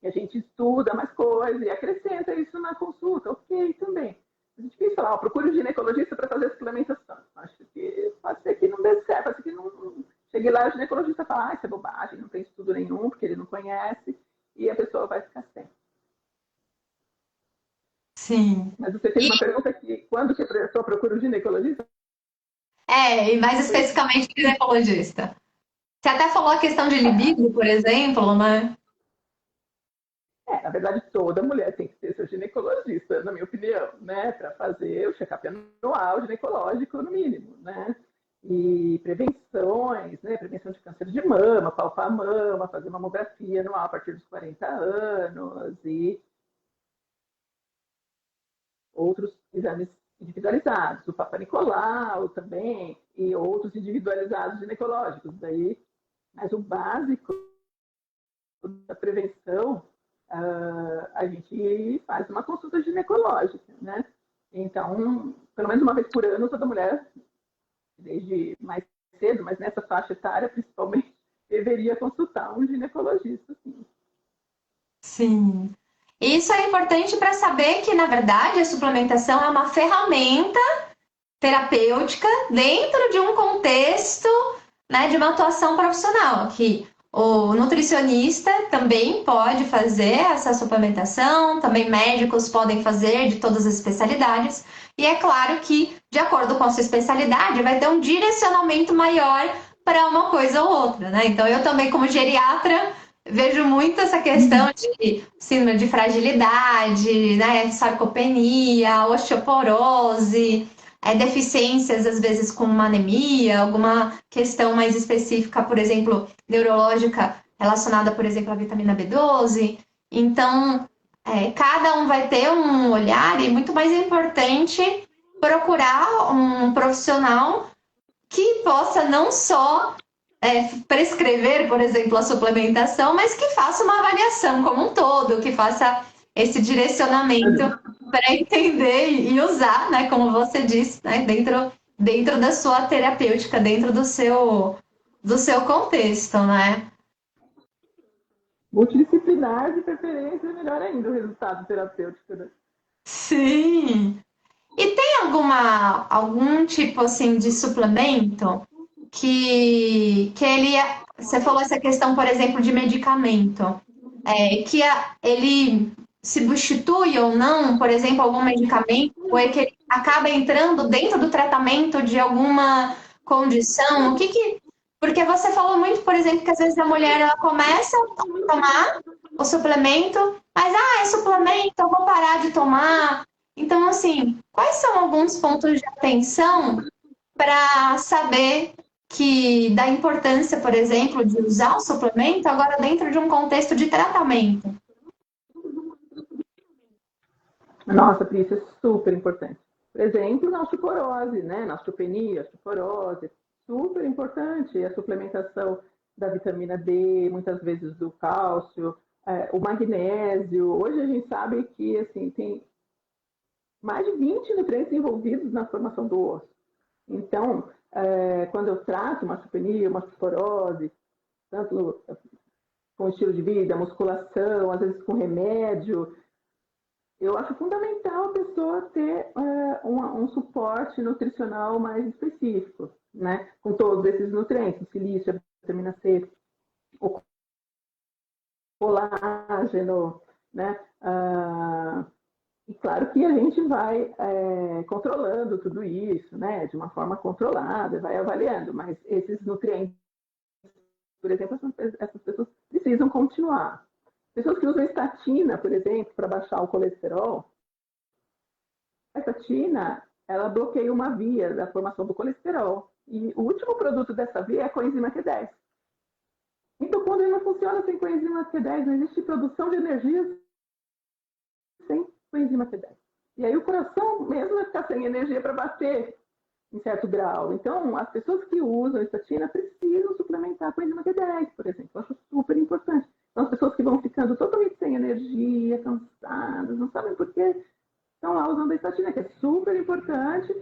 que a gente estuda mais coisas e acrescenta isso na consulta, ok, também. A gente quis falar, procure um ginecologista para fazer a suplementação. Acho que pode ser que não dê certo, pode ser que não. Chegue lá, o ginecologista fala, isso é bobagem, não tem estudo nenhum, porque ele não conhece, e a pessoa vai ficar sem. Sim. Mas você fez E, uma pergunta aqui, quando que a pessoa procura um ginecologista? e mais Foi, especificamente ginecologista. Você até falou a questão de libido, por exemplo, né? na verdade, toda mulher tem que ter seu ginecologista, na minha opinião, né? Para fazer o check-up anual ginecológico, no mínimo, né? E prevenções, né? Prevenção de câncer de mama, palpar a mama, fazer mamografia anual a partir dos 40 anos e outros exames individualizados, o Papa Nicolau também, e outros individualizados ginecológicos. Daí, mas o básico da prevenção, a gente faz uma consulta ginecológica, né? Então, pelo menos uma vez por ano, toda mulher, desde mais cedo, mas nessa faixa etária, principalmente, deveria consultar um ginecologista, sim. Sim. Isso é importante para saber que, na verdade, a suplementação é uma ferramenta terapêutica dentro de um contexto, né, de uma atuação profissional, que o nutricionista também pode fazer essa suplementação, também médicos podem fazer de todas as especialidades, e é claro que, de acordo com a sua especialidade, vai ter um direcionamento maior para uma coisa ou outra, né? Então, eu também, como geriatra, vejo muito essa questão de síndrome de fragilidade, né, sarcopenia, osteoporose, deficiências, às vezes, com uma anemia, alguma questão mais específica, por exemplo, neurológica, relacionada, por exemplo, à vitamina B12. Então, cada um vai ter um olhar e muito mais importante procurar um profissional que possa não só prescrever, por exemplo, a suplementação, mas que faça uma avaliação como um todo, que faça esse direcionamento para entender e usar, né, como você disse, né, dentro da sua terapêutica, dentro do seu contexto, né? Multidisciplinar, de preferência, é melhor ainda o resultado terapêutico, né? Sim. E tem algum tipo assim de suplemento que ele, você falou essa questão, por exemplo, de medicamento, que ele substitui ou não, por exemplo, algum medicamento, ou é que ele acaba entrando dentro do tratamento de alguma condição? Porque você falou muito, por exemplo, que às vezes a mulher ela começa a tomar o suplemento, mas é suplemento, eu vou parar de tomar. Então, assim, quais são alguns pontos de atenção para saber que da importância, por exemplo, de usar o suplemento agora dentro de um contexto de tratamento? Nossa, Pri, isso é super importante. Por exemplo, na osteoporose, né? Na osteopenia, osteoporose, super importante a suplementação da vitamina D, muitas vezes do cálcio, o magnésio. Hoje a gente sabe que assim, tem mais de 20 nutrientes envolvidos na formação do osso. Então, quando eu trato uma osteopenia, uma osteoporose, tanto com estilo de vida, musculação, às vezes com remédio, eu acho fundamental a pessoa ter um suporte nutricional mais específico, né? Com todos esses nutrientes, silício, vitamina C, o colágeno, né? E claro que a gente vai controlando tudo isso, né? De uma forma controlada, vai avaliando, mas esses nutrientes, por exemplo, essas pessoas precisam continuar. Pessoas que usam estatina, por exemplo, para baixar o colesterol, a estatina, ela bloqueia uma via da formação do colesterol. E o último produto dessa via é a coenzima Q10. Então, quando ele não funciona sem coenzima Q10, não existe produção de energia sem coenzima Q10. E aí o coração mesmo vai ficar sem energia para bater em certo grau. Então, as pessoas que usam estatina precisam suplementar com enzima Q10, por exemplo. Eu acho super importante. Então, as pessoas que vão ficando totalmente sem energia, cansadas, não sabem por quê, estão lá usando a estatina, que é super importante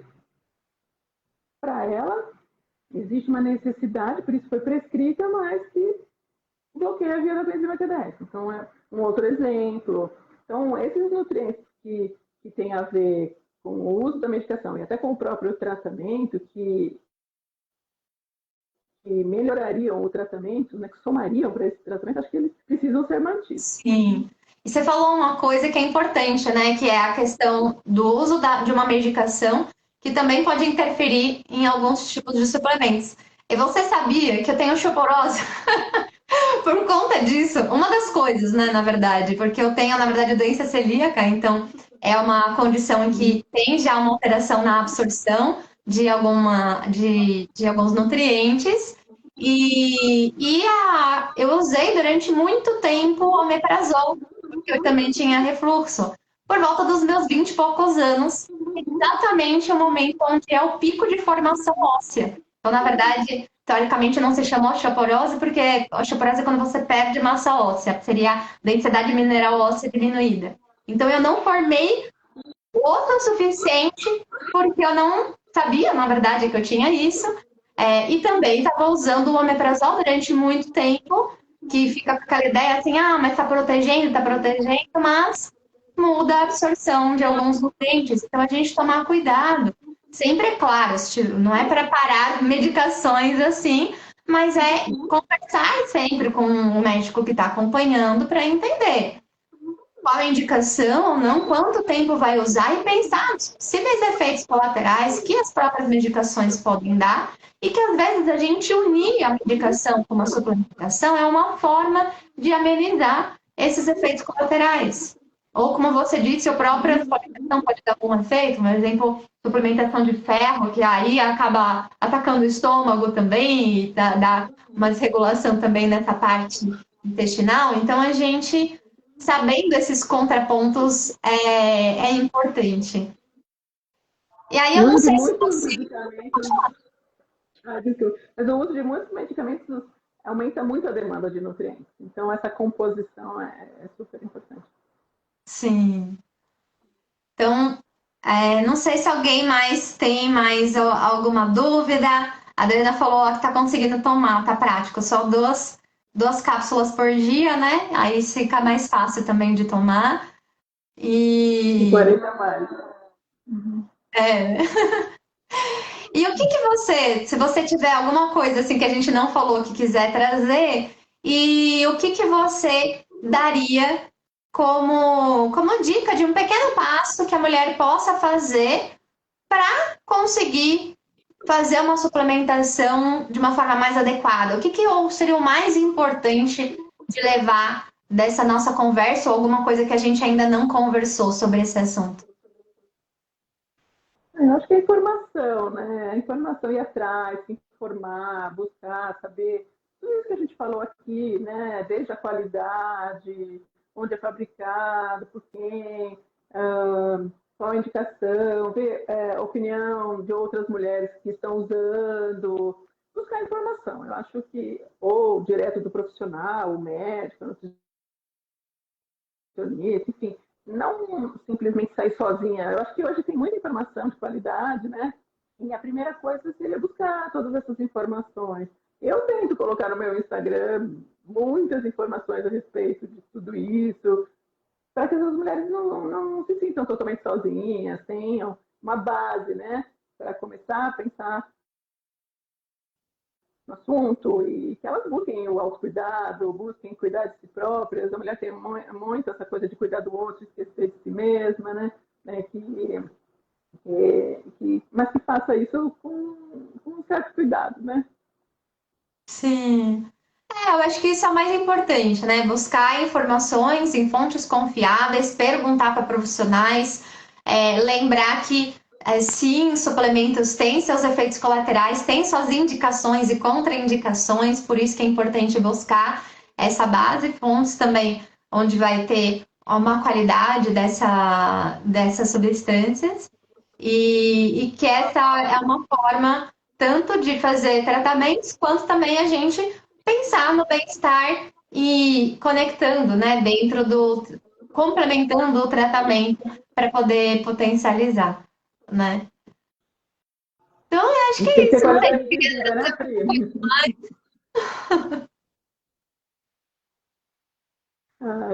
para ela. Existe uma necessidade, por isso foi prescrita, mas que bloqueia a via da enzima Q10. Então, é um outro exemplo. Então, esses nutrientes que têm a ver com o uso da medicação e até com o próprio tratamento, que melhorariam o tratamento, né, que somariam para esse tratamento, acho que eles precisam ser mantidos. Sim. E você falou uma coisa que é importante, né? Que é a questão do uso de uma medicação que também pode interferir em alguns tipos de suplementos. E você sabia que eu tenho osteoporose por conta disso? Uma das coisas, né, na verdade, porque eu tenho, na verdade, doença celíaca, então é uma condição em que tem já uma alteração na absorção de alguns nutrientes. Eu usei durante muito tempo o omeprazol, porque eu também tinha refluxo, por volta dos meus 20 e poucos anos, exatamente o momento onde é o pico de formação óssea. Então, na verdade, teoricamente não se chama osteoporose, porque osteoporose é quando você perde massa óssea, seria densidade mineral óssea diminuída. Então, eu não formei osso o suficiente, porque eu não sabia, na verdade, que eu tinha isso. E também estava usando o omeprazol durante muito tempo, que fica com aquela ideia assim, mas tá protegendo, mas muda a absorção de alguns nutrientes. Então, a gente tomar cuidado. Sempre, é claro, não é para parar medicações assim, mas é conversar sempre com o médico que está acompanhando para entender qual a indicação ou não, quanto tempo vai usar e pensar nos possíveis efeitos colaterais que as próprias medicações podem dar e que às vezes a gente unir a medicação com uma suplementação é uma forma de amenizar esses efeitos colaterais. Ou como você disse, a própria suplementação pode dar algum efeito, por exemplo, suplementação de ferro, que aí acaba atacando o estômago também e dá uma desregulação também nessa parte intestinal. Então a gente sabendo esses contrapontos é importante. E aí eu não sei se você... Mas o uso de muitos medicamentos aumenta muito a demanda de nutrientes. Então, essa composição é super importante. Sim. Então, não sei se alguém mais tem mais alguma dúvida. A Adriana falou que está conseguindo tomar, tá prático, só duas cápsulas por dia, né? Aí fica mais fácil também de tomar. E 40 mais. E o que você, se você tiver alguma coisa assim que a gente não falou que quiser trazer, e o que você daria como dica de um pequeno passo que a mulher possa fazer para conseguir fazer uma suplementação de uma forma mais adequada? O que seria o mais importante de levar dessa nossa conversa ou alguma coisa que a gente ainda não conversou sobre esse assunto? Eu acho que a informação, né? A informação, ir atrás, se informar, buscar, saber tudo isso que a gente falou aqui, né? Desde a qualidade, onde é fabricado, por quem, qual a indicação, ver a opinião de outras mulheres que estão usando. buscar informação. Eu acho que, ou direto do profissional, o médico, o nutricionista, enfim, não simplesmente sair sozinha. Eu acho que hoje tem muita informação de qualidade, né? E a primeira coisa seria buscar todas essas informações. Eu tento colocar no meu Instagram muitas informações a respeito de tudo isso, para que as mulheres não se sintam totalmente sozinhas, tenham uma base, né? Para começar a pensar no assunto e que elas busquem o autocuidado, busquem cuidar de si próprias. A mulher tem muito essa coisa de cuidar do outro, esquecer de si mesma, né? Mas que faça isso com um certo cuidado, né? Sim. Eu acho que isso é o mais importante, né? Buscar informações em fontes confiáveis, perguntar para profissionais, lembrar que sim, suplementos têm seus efeitos colaterais, têm suas indicações e contraindicações, por isso que é importante buscar essa base, fontes também onde vai ter uma qualidade dessas substâncias e que essa é uma forma tanto de fazer tratamentos quanto também a gente pensar no bem-estar e conectando, né, complementando o tratamento para poder potencializar, né? Então, eu acho que Tem é que ter isso, não sei qualidade se de vida, né, Pri?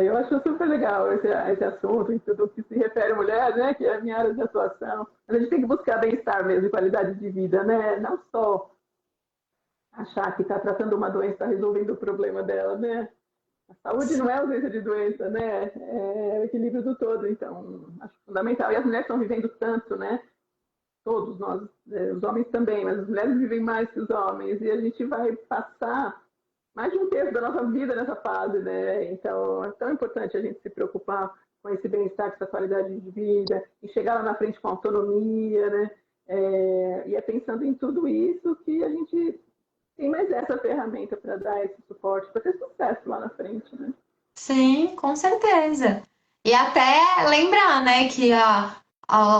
Eu acho super legal esse assunto, em tudo que se refere à mulher, né, que é a minha área de atuação. Mas a gente tem que buscar bem-estar mesmo, qualidade de vida, né? Não só achar que está tratando uma doença, está resolvendo o problema dela, né? A saúde não é ausência de doença, né? É o equilíbrio do todo, então acho fundamental. E as mulheres estão vivendo tanto, né? Todos nós, os homens também, mas as mulheres vivem mais que os homens e a gente vai passar mais de um terço da nossa vida nessa fase, né? Então é tão importante a gente se preocupar com esse bem-estar, com essa qualidade de vida e chegar lá na frente com autonomia, né? E é pensando em tudo isso que a gente tem mais essa ferramenta para dar esse suporte, para ter sucesso lá na frente, né? sim, com certeza. E até lembrar, né, que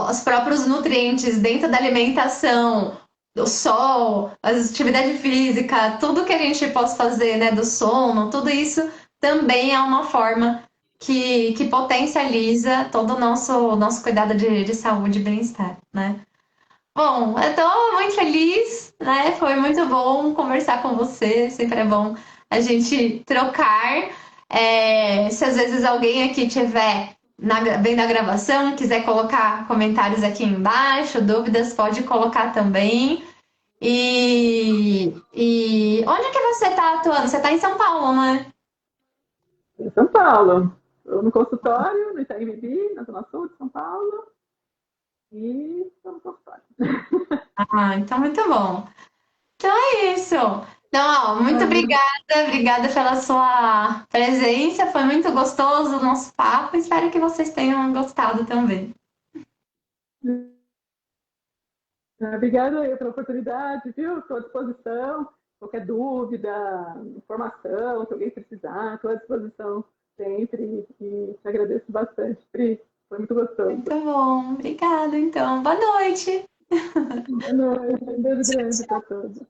os próprios nutrientes dentro da alimentação, do sol, a atividade física, tudo que a gente possa fazer, né, do sono, tudo isso também é uma forma que potencializa todo o nosso cuidado de saúde e bem-estar, né? Bom, eu tô muito feliz, né? Foi muito bom conversar com você, sempre é bom a gente trocar. Se às vezes alguém aqui tiver vendo a gravação, quiser colocar comentários aqui embaixo, dúvidas, pode colocar também. E onde que você está atuando? Você está em São Paulo, né? Em São Paulo. Estou no consultório, no Itaim Bibi, na Zona Sul de São Paulo, e estou no consultório. Ah, então muito bom. Então é isso. Então, ó, muito obrigada pela sua presença. Foi muito gostoso o nosso papo. Espero que vocês tenham gostado também. Obrigada aí pela oportunidade, viu? Estou à disposição. Qualquer dúvida, informação, se alguém precisar, estou à disposição sempre. E te agradeço bastante, Pri. Foi muito gostoso. Muito bom. Obrigada, então. Boa noite. Boa noite. Um beijo grande para todos.